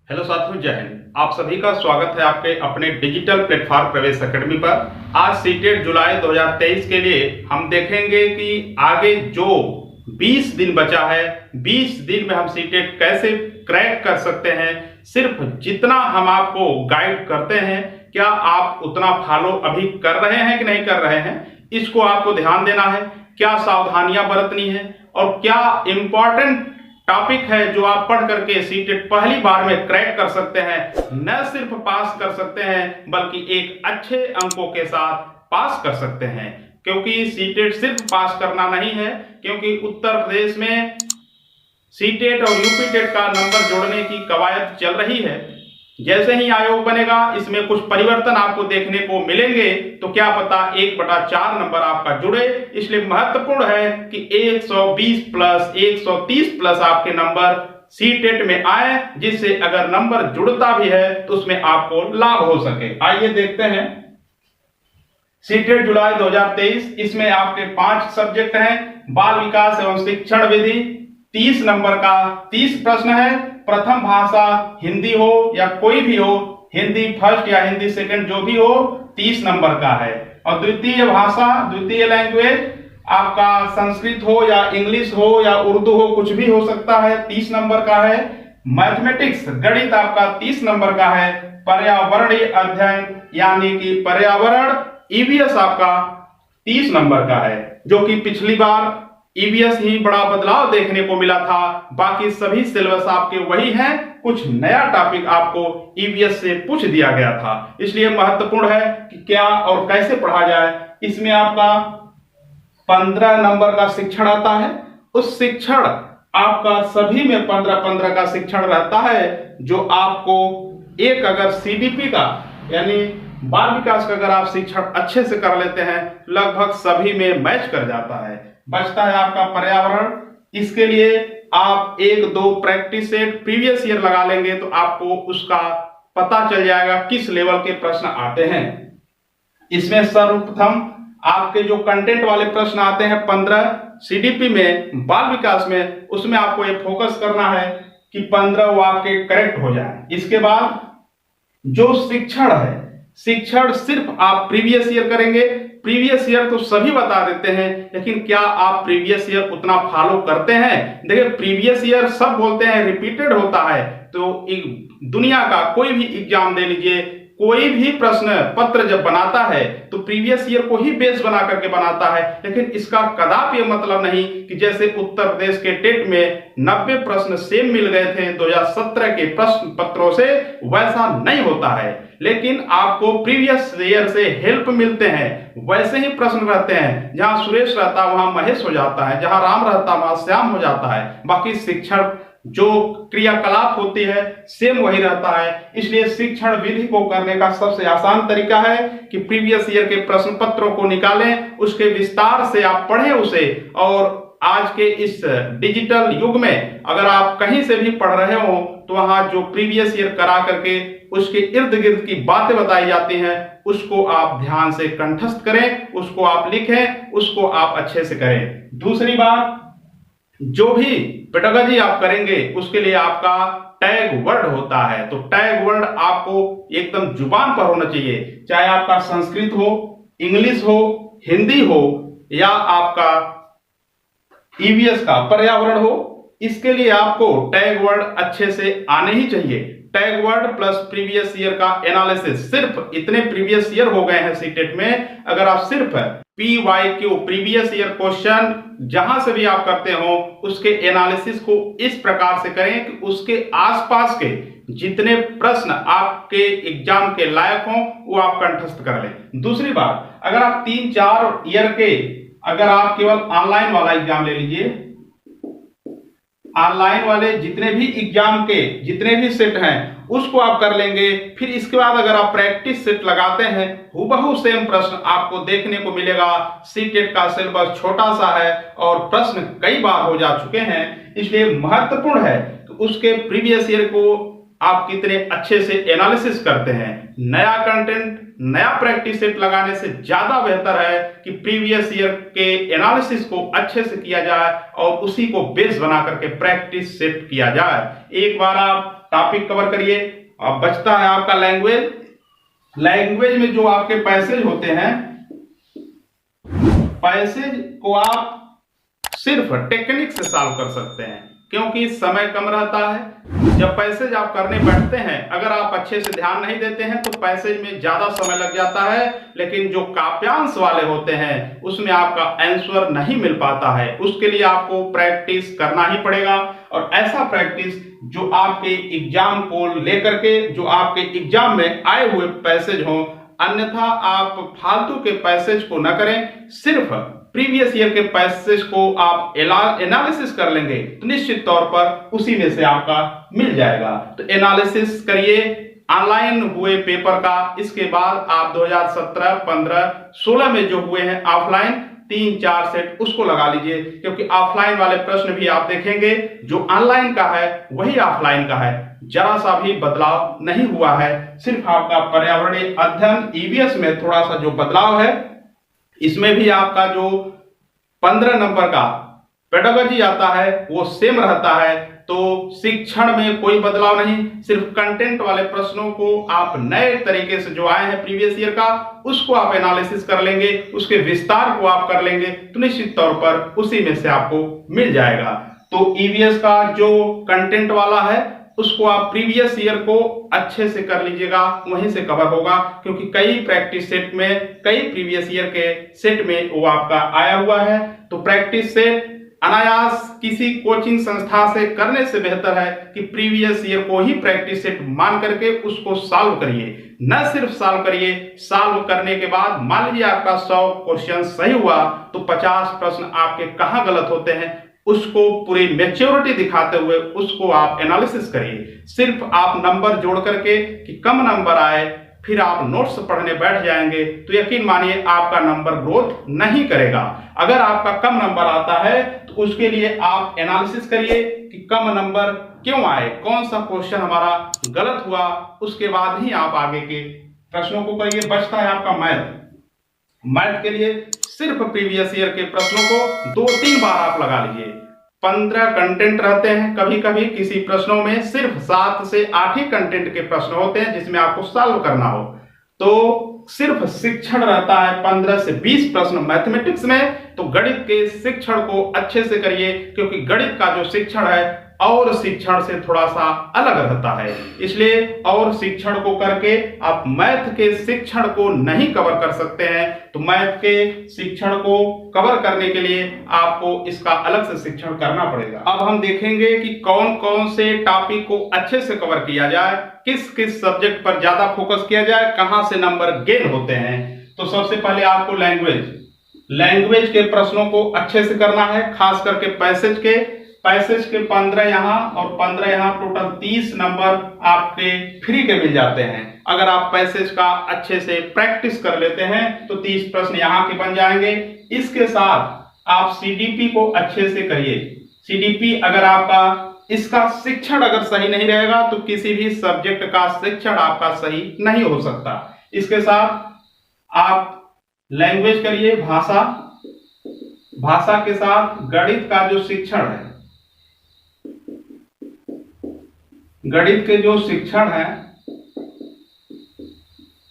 Hello साथियों, जय हिंद। आप सभी का स्वागत है आपके अपने डिजिटल प्लेटफॉर्म प्रवेश अकेडमी पर। आज सीटेट जुलाई 2023 के लिए हम देखेंगे कि आगे जो 20 दिन बचा है, 20 दिन में हम सीटेट कैसे क्रैक कर सकते हैं। सिर्फ जितना हम आपको गाइड करते हैं, क्या आप उतना फॉलो अभी कर रहे हैं कि नहीं कर रहे हैं, इसको आपको ध्यान देना है। क्या सावधानियां बरतनी है और क्या इंपॉर्टेंट टॉपिक है जो आप पढ़ करके सीटेट पहली बार में क्रैक कर सकते हैं। न सिर्फ पास कर सकते हैं बल्कि एक अच्छे अंकों के साथ पास कर सकते हैं, क्योंकि सीटेट सिर्फ पास करना नहीं है, क्योंकि उत्तर प्रदेश में सीटेट और यूपीटेट का नंबर जोड़ने की कवायद चल रही है। जैसे ही आयोग बनेगा इसमें कुछ परिवर्तन आपको देखने को मिलेंगे, तो क्या पता 1/4 नंबर आपका जुड़े। इसलिए महत्वपूर्ण है कि 120 प्लस 130 प्लस आपके नंबर सीटेट में आए, जिससे अगर नंबर जुड़ता भी है तो उसमें आपको लाभ हो सके। आइए देखते हैं सीटेट जुलाई 2023। इसमें आपके 5 सब्जेक्ट हैं। बाल विकास एवं शिक्षण विधि 30 नंबर का 30 प्रश्न है। प्रथम भाषा हिंदी हो या कोई भी हो, हिंदी फर्स्ट या हिंदी सेकंड जो भी हो, 30 नंबर का है। और द्वितीय भाषा, द्वितीय लैंग्वेज आपका संस्कृत हो या इंग्लिश हो या उर्दू हो, कुछ भी हो सकता है, 30 नंबर का है। मैथमेटिक्स गणित आपका 30 नंबर का है। पर्यावरणीय अध्ययन यानी कि पर्यावरण ईवीएस आपका 30 नंबर का है, जो कि पिछली बार ईवीएस ही बड़ा बदलाव देखने को मिला था। बाकी सभी सिलेबस आपके वही हैं, कुछ नया टॉपिक आपको ईवीएस से पूछ दिया गया था। इसलिए महत्वपूर्ण है कि क्या और कैसे पढ़ा जाए। इसमें आपका 15 नंबर का शिक्षण आता है। उस शिक्षण आपका सभी में 15-15 का शिक्षण रहता है, जो आपको एक अगर सीडीपी का यानी बाल विकास का अगर आप शिक्षण अच्छे से कर लेते हैं, लगभग सभी में मैच कर जाता है। बचता है आपका पर्यावरण। इसके लिए आप 1-2 प्रैक्टिस सेट प्रीवियस ईयर लगा लेंगे तो आपको उसका पता चल जाएगा किस लेवल के प्रश्न आते हैं। इसमें सर्वप्रथम आपके जो कंटेंट वाले प्रश्न आते हैं 15 सीडीपी में, बाल विकास में, उसमें आपको ये फोकस करना है कि 15 वो आपके करेक्ट हो जाए। इसके बाद जो शिक्षण है, शिक्षण सिर्फ आप प्रीवियस ईयर करेंगे। प्रीवियस ईयर तो सभी बता देते हैं, लेकिन क्या आप प्रीवियस ईयर उतना फॉलो करते हैं? देखिए, प्रीवियस ईयर सब बोलते हैं रिपीटेड होता है, तो दुनिया का कोई भी एग्जाम दे लीजिए, कोई भी प्रश्न पत्र जब बनाता है तो प्रीवियस ईयर को ही बेस बना करके बनाता है। लेकिन इसका कदापि यह मतलब नहीं कि जैसे उत्तर प्रदेश के टेट में 90 प्रश्न सेम मिल गए थे 2017 के प्रश्न पत्रों से, वैसा नहीं होता है। लेकिन आपको प्रीवियस ईयर से हेल्प मिलते हैं। वैसे ही प्रश्न रहते हैं, जहां सुरेश रहता है वहां महेश हो जाता है, जहां राम रहता है वहां श्याम हो जाता है। बाकी शिक्षण जो क्रियाकलाप होती है सेम वही रहता है। इसलिए शिक्षण विधि को करने का सबसे आसान तरीका है कि प्रीवियस ईयर के प्रश्न पत्रों को निकालें, उसके विस्तार से आप पढ़ें उसे। और आज के इस डिजिटल युग में अगर आप कहीं से भी पढ़ रहे हो तो वहां जो प्रीवियस ईयर करा करके उसके इर्द गिर्द की बातें बताई जाती हैं, उसको आप ध्यान से कंठस्थ करें, उसको आप लिखें, उसको आप अच्छे से करें। दूसरी बात, जो भी पेडागॉजी आप करेंगे उसके लिए आपका टैग वर्ड होता है। तो टैग वर्ड आपको एकदम जुबान पर होना चाहिए, चाहे आपका संस्कृत हो, इंग्लिश हो, हिंदी हो या आपका ईवीएस का पर्यावरण हो। इसके लिए आपको टैग वर्ड अच्छे से आने ही चाहिए। Tag word plus previous year का एनालिसिस, सिर्फ इतने प्रीवियस ईयर हो गए हैं सीटेट में। अगर आप सिर्फ PYQ प्रीवियस ईयर क्वेश्चन जहां से भी आप करते हो उसके एनालिसिस को इस प्रकार से करें कि उसके आसपास के जितने प्रश्न आपके एग्जाम के लायक हों वो आप कंठस्थ कर लें। दूसरी बात, अगर आप 3-4 ईयर के, अगर आप केवल ऑनलाइन वाला एग्जाम ले लीजिए, ऑनलाइन वाले जितने भी एग्जाम के जितने भी सेट हैं उसको आप कर लेंगे। फिर इसके बाद अगर आप प्रैक्टिस सेट लगाते हैं, हुबहू सेम प्रश्न आपको देखने को मिलेगा। सीटेट का सिलेबस छोटा सा है और प्रश्न कई बार हो जा चुके हैं, इसलिए महत्वपूर्ण है कि उसके प्रीवियस ईयर को आप कितने अच्छे से एनालिसिस करते हैं। नया कंटेंट, नया प्रैक्टिस सेट लगाने से ज्यादा बेहतर है कि प्रीवियस ईयर के एनालिसिस को अच्छे से किया जाए और उसी को बेस बना करके प्रैक्टिस सेट किया जाए। एक बार आप टॉपिक कवर करिए। अब बचता है आपका लैंग्वेज। लैंग्वेज में जो आपके पैसेज होते हैं, पैसेज को आप सिर्फ टेक्निक से सॉल्व कर सकते हैं, क्योंकि समय कम रहता है। जब पैसेज आप करने बैठते हैं, अगर आप अच्छे से ध्यान नहीं देते हैं तो पैसेज में ज्यादा समय लग जाता है, लेकिन जो काव्यांश वाले होते हैं उसमें आपका आंसर नहीं मिल पाता है। उसके लिए आपको प्रैक्टिस करना ही पड़ेगा, और ऐसा प्रैक्टिस जो आपके एग्जाम को लेकर के, जो आपके एग्जाम में आए हुए पैसेज हो। अन्यथा आप फालतू के पैसेज को न करें, सिर्फ प्रीवियस ईयर के पैसेज को आप एनालिसिस कर लेंगे तो निश्चित तौर पर उसी में से आपका मिल जाएगा। तो एनालिसिस करिए ऑनलाइन हुए पेपर का। इसके बाद आप 2017, 15, 16 में जो हुए हैं ऑफलाइन 3-4 सेट उसको लगा लीजिए, क्योंकि ऑफलाइन वाले प्रश्न भी आप देखेंगे जो ऑनलाइन का है वही ऑफलाइन का है, जरा सा भी बदलाव नहीं हुआ है। सिर्फ आपका पर्यावरणीय अध्ययन ईवीएस में थोड़ा सा जो बदलाव है, इसमें भी आपका जो 15 नंबर का पेडागोजी आता है वो सेम रहता है। तो शिक्षण में कोई बदलाव नहीं, सिर्फ कंटेंट वाले प्रश्नों को आप नए तरीके से जो आए हैं प्रीवियस ईयर का, उसको आप एनालिसिस कर लेंगे, उसके विस्तार को आप कर लेंगे तो निश्चित तौर पर उसी में से आपको मिल जाएगा। तो ईवीएस का जो कंटेंट वाला है उसको आप प्रीवियस ईयर को अच्छे से कर लीजिएगा, वहीं से कवर होगा, क्योंकि कई प्रैक्टिस सेट में, कई प्रीवियस ईयर के सेट में वो आपका आया हुआ है। तो प्रैक्टिस सेट अनायास किसी कोचिंग संस्था से करने से बेहतर है कि प्रीवियस ईयर को ही प्रैक्टिस सेट मान करके उसको सॉल्व करिए। न सिर्फ सॉल्व करिए, सॉल्व करने के बाद मान लीजिए आपका 100 क्वेश्चन सही हुआ तो 50 प्रश्न आपके कहाँ गलत होते हैं उसको पूरी मैच्योरिटी दिखाते हुए उसको आप एनालिसिस करिए। सिर्फ आप नंबर जोड़ करके कि कम नंबर आए फिर आप नोट्स पढ़ने बैठ जाएंगे तो यकीन मानिए आपका नंबर ग्रोथ नहीं करेगा। अगर आपका कम नंबर आता है तो उसके लिए आप एनालिसिस करिए कि कम नंबर क्यों आए, कौन सा क्वेश्चन हमारा गलत हुआ, उसके बाद ही आप आगे के प्रश्नों को करिए। बचता है आपका मैथ। मैथ के लिए सिर्फ प्रीवियस ईयर के प्रश्नों को 2-3 बार आप लगा लीजिए। 15 कंटेंट रहते हैं, कभी कभी किसी प्रश्नों में सिर्फ 7 से 8 ही कंटेंट के प्रश्न होते हैं जिसमें आपको सॉल्व करना हो। तो सिर्फ शिक्षण रहता है 15 से 20 प्रश्न मैथमेटिक्स में। तो गणित के शिक्षण को अच्छे से करिए, क्योंकि गणित का जो शिक्षण है और शिक्षण से थोड़ा सा अलग रहता है, इसलिए और शिक्षण को करके आप मैथ के शिक्षण को नहीं कवर कर सकते हैं। तो मैथ के शिक्षण को कवर करने के लिए आपको इसका अलग से शिक्षण करना पड़ेगा। अब हम देखेंगे कि कौन कौन से टॉपिक को अच्छे से कवर किया जाए, किस किस सब्जेक्ट पर ज्यादा फोकस किया जाए, कहां से नंबर गेन होते हैं। तो सबसे पहले आपको लैंग्वेज के प्रश्नों को अच्छे से करना है, खास करके पैसेज के 15 यहाँ और 15 यहाँ, टोटल 30 नंबर आपके फ्री के मिल जाते हैं। अगर आप पैसेज का अच्छे से प्रैक्टिस कर लेते हैं तो 30 प्रश्न यहाँ के बन जाएंगे। इसके साथ आप सीडीपी को अच्छे से करिए। सीडीपी अगर आपका इसका शिक्षण अगर सही नहीं रहेगा तो किसी भी सब्जेक्ट का शिक्षण आपका सही नहीं हो सकता। इसके साथ आप लैंग्वेज करिए, भाषा के साथ गणित का जो शिक्षण है, गणित के जो शिक्षण है,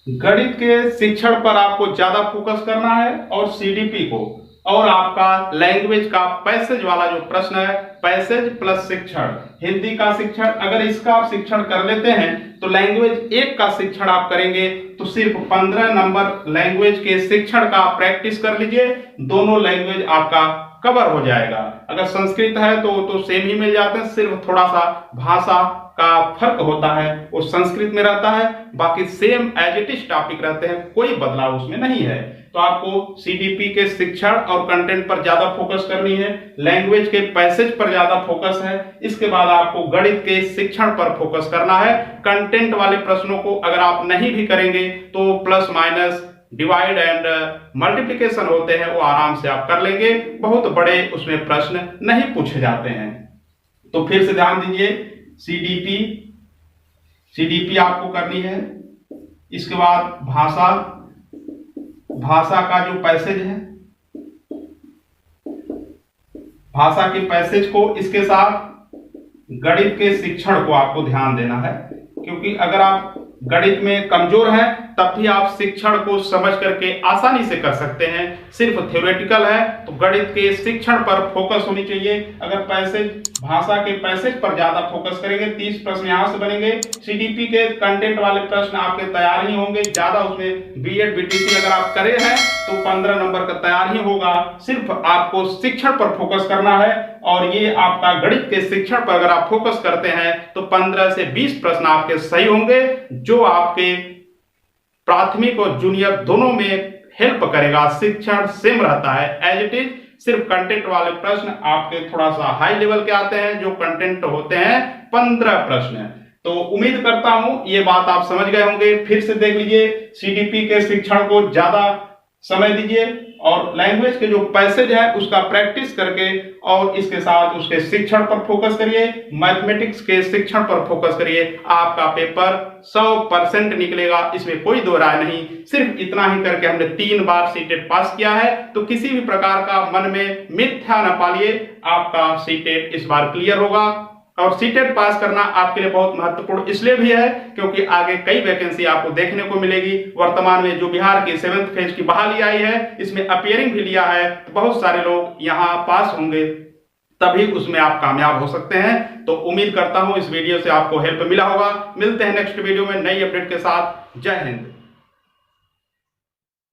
गणित के शिक्षण पर आपको ज्यादा फोकस करना है और सीडीपी को, और आपका लैंग्वेज का पैसेज वाला जो प्रश्न है, पैसेज प्लस शिक्षण, हिंदी का शिक्षण, अगर इसका आप शिक्षण कर लेते हैं तो लैंग्वेज 1 का शिक्षण आप करेंगे तो सिर्फ 15 नंबर लैंग्वेज के शिक्षण का आप प्रैक्टिस कर लीजिए, दोनों लैंग्वेज आपका कवर हो जाएगा। अगर संस्कृत है तो सेम ही मिल जाते हैं, सिर्फ थोड़ा सा भाषा का फर्क होता है, वो संस्कृत में रहता है, बाकी same as it is topic रहते हैं, कोई बदलाव उसमें नहीं है। तो आपको सीडीपी के शिक्षण और कंटेंट पर ज्यादा फोकस करनी है, लैंग्वेज के पैसेज पर ज्यादा फोकस है, इसके बाद आपको गणित के शिक्षण पर फोकस करना है। कंटेंट वाले प्रश्नों को अगर आप नहीं भी करेंगे तो plus minus, divide and multiplication होते हैं, वो आराम से आप कर लेंगे, बहुत बड़े उसमें प्रश्न नहीं पूछे जाते हैं। तो फिर से ध्यान दीजिए, सीडीपी आपको करनी है। इसके बाद भाषा का जो पैसेज है, भाषा के पैसेज को, इसके साथ गणित के शिक्षण को आपको ध्यान देना है, क्योंकि अगर आप गणित में कमजोर हैं तब भी आप शिक्षण को समझ करके आसानी से कर सकते हैं। सिर्फ थ्योरेटिकल है तो गणित के शिक्षण पर फोकस होनी चाहिए। अगर पैसेज भाषा के पैसेज पर ज्यादा फोकस करेंगे, 30 प्रश्न यहां से बनेंगे। सीडीपी के कंटेंट वाले प्रश्न आपके तैयार ही होंगे, ज्यादा उसमें बीएड बीटीसी अगर आप करे हैं तो 15 नंबर का तैयार ही होगा। सिर्फ आपको शिक्षण पर फोकस करना है और ये आपका गणित के शिक्षण पर अगर आप फोकस करते हैं तो 15 से 20 प्रश्न आपके सही होंगे, जो आपके प्राथमिक और जूनियर दोनों में हेल्प करेगा। शिक्षण सेम रहता है एज इट इज, सिर्फ कंटेंट वाले प्रश्न आपके थोड़ा सा हाई लेवल के आते हैं, जो कंटेंट होते हैं 15 प्रश्न। तो उम्मीद करता हूं ये बात आप समझ गए होंगे। फिर से देख लीजिए, सीडीपी के शिक्षण को ज्यादा समय दीजिए और लैंग्वेज के जो पैसेज है उसका प्रैक्टिस करके और इसके साथ उसके शिक्षण पर फोकस करिए, मैथमेटिक्स के शिक्षण पर फोकस करिए। आपका पेपर 100% निकलेगा, इसमें कोई दो राय नहीं। सिर्फ इतना ही करके हमने 3 बार सीटेट पास किया है, तो किसी भी प्रकार का मन में मिथ्या न पालिए, आपका सीटेट इस बार क्लियर होगा। और सीटेट पास करना आपके लिए बहुत महत्वपूर्ण इसलिए भी है क्योंकि आगे कई वैकेंसी आपको देखने को मिलेगी। वर्तमान में जो बिहार की 7th फेज की बहाली आई है, इसमें अपीयरिंग भी लिया है, तो बहुत सारे लोग यहां पास होंगे, तभी उसमें आप कामयाब हो सकते हैं। तो उम्मीद करता हूं इस वीडियो से आपको हेल्प मिला होगा। मिलते हैं नेक्स्ट वीडियो में नई अपडेट के साथ। जय हिंद।